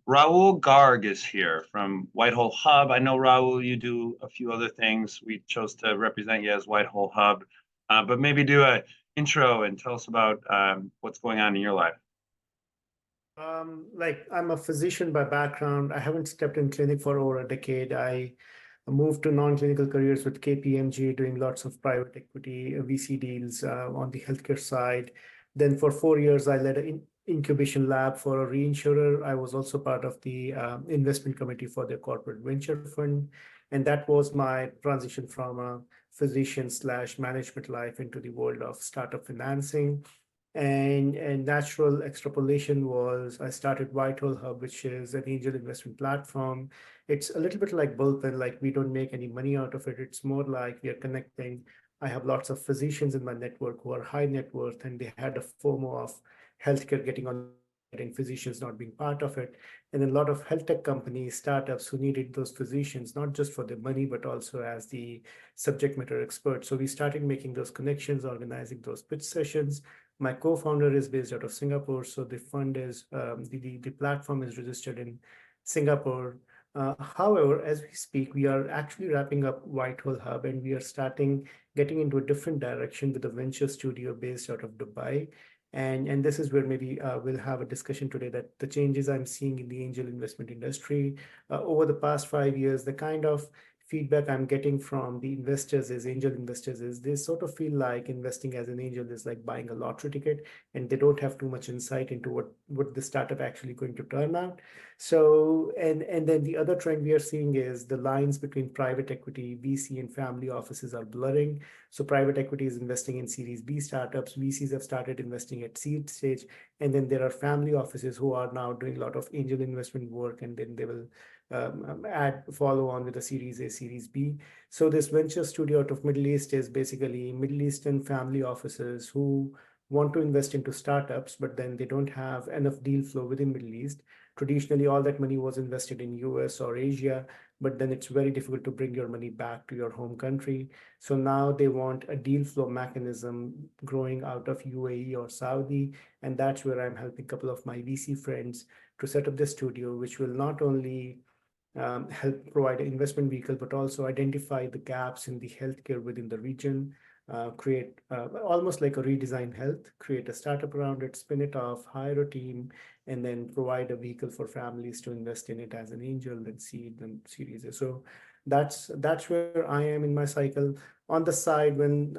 Rahul Garg is here from Whitehall Hub. I know, Rahul, you do a few other things. We chose to represent you as Whitehall Hub, but maybe do a intro and tell us about what's going on in your life. Like I'm a physician by background. I haven't stepped in clinic for over a decade. I moved to non-clinical careers with KPMG, doing lots of private equity, VC deals on the healthcare side. Then for 4 years, I led an incubation lab for a reinsurer. I was also part of the investment committee for their corporate venture fund. And that was my transition from a physician slash management life into the world of startup financing. And natural extrapolation was I started Whitehall Hub, which is an angel investment platform. It's a little bit like Bullpen, like we don't make any money out of it. It's more like we are connecting. I have lots of physicians in my network who are high net worth, and they had a FOMO of healthcare getting on and physicians not being part of it. And then a lot of health tech companies, startups who needed those physicians, not just for their money, but also as the subject matter experts. So we started making those connections, organizing those pitch sessions. My co-founder is based out of Singapore, so the fund is the platform is registered in Singapore. However, as we speak, we are actually wrapping up Whitehall Hub, and we are starting getting into a different direction with a venture studio based out of Dubai. And this is where maybe we'll have a discussion today that the changes I'm seeing in the angel investment industry over the past 5 years, the kind of feedback I'm getting from the investors is angel investors is they sort of feel like investing as an angel is like buying a lottery ticket, and they don't have too much insight into what the startup actually going to turn out. So and then the other trend we are seeing is the lines between private equity, VC, and family offices are blurring. So private equity is investing in Series B startups, VCs have started investing at seed stage, and then there are family offices who are now doing a lot of angel investment work, and then they will add follow on with a Series A, Series B. So this venture studio out of Middle East is basically Middle Eastern family offices who want to invest into startups, but then they don't have enough deal flow within Middle East. Traditionally, all that money was invested in US or Asia, but then it's very difficult to bring your money back to your home country. So now they want a deal flow mechanism growing out of UAE or Saudi, and that's where I'm helping a couple of my VC friends to set up the studio, which will not only help provide an investment vehicle, but also identify the gaps in the healthcare within the region, create almost like a redesign health, create a startup around it, spin it off, hire a team, and then provide a vehicle for families to invest in it as an angel, then seed, then series A. So that's where I am in my cycle. On the side, when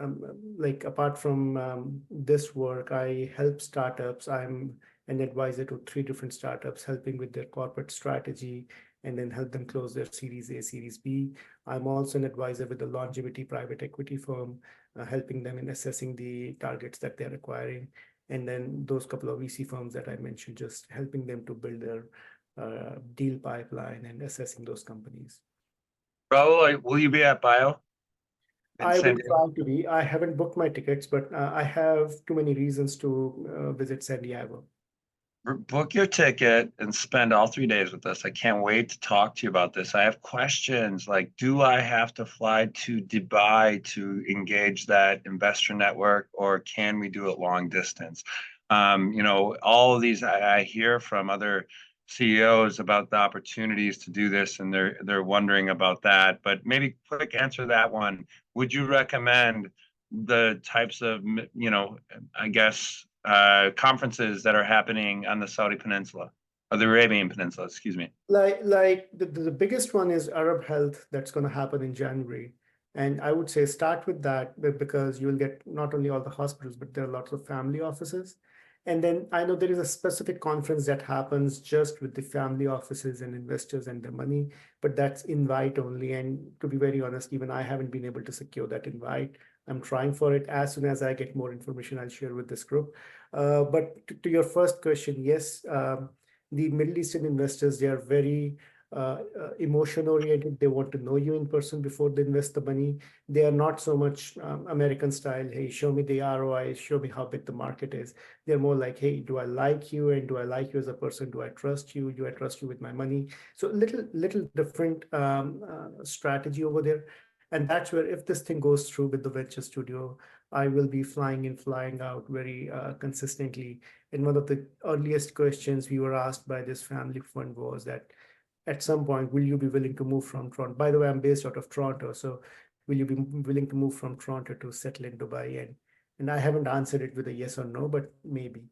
like apart from this work, I help startups. I'm an advisor to 3 different startups, helping with their corporate strategy and then help them close their Series A, Series B. I'm also an advisor with the longevity private equity firm, helping them in assessing the targets that they're acquiring. And then those couple of VC firms that I mentioned, just helping them to build their deal pipeline and assessing those companies. Rahul, will you be at Bio in I San will Diego? try to be. I haven't booked my tickets, but I have too many reasons to visit San Diego. Book your ticket and spend all 3 days with us. I can't wait to talk to you about this. I have questions like, do I have to fly to Dubai to engage that investor network, or can we do it long distance? All of these I hear from other CEOs about the opportunities to do this, and they're wondering about that. But maybe quick answer that one. Would you recommend the types of, I guess, conferences that are happening on the Saudi Peninsula or the Arabian Peninsula, excuse me? Like the biggest one is Arab Health that's going to happen in January. And I would say start with that because you will get not only all the hospitals, but there are lots of family offices. And then I know there is a specific conference that happens just with the family offices and investors and the money, but that's invite only. And to be very honest, even I haven't been able to secure that invite. I'm trying for it. As soon as I get more information, I'll share with this group. But to your first question, yes, the Middle Eastern investors, they are very emotion oriented. They want to know you in person before they invest the money. They are not so much American style. Hey, show me the ROI, show me how big the market is. They're more like, hey, do I like you? And do I like you as a person? Do I trust you? Do I trust you with my money? So little different strategy over there. And that's where, if this thing goes through with the venture studio, I will be flying in, flying out very consistently. And one of the earliest questions we were asked by this family fund was that at some point, will you be willing to move from Toronto? By the way, I'm based out of Toronto, so will you be willing to move from Toronto to settle in Dubai? And I haven't answered it with a yes or no, but maybe.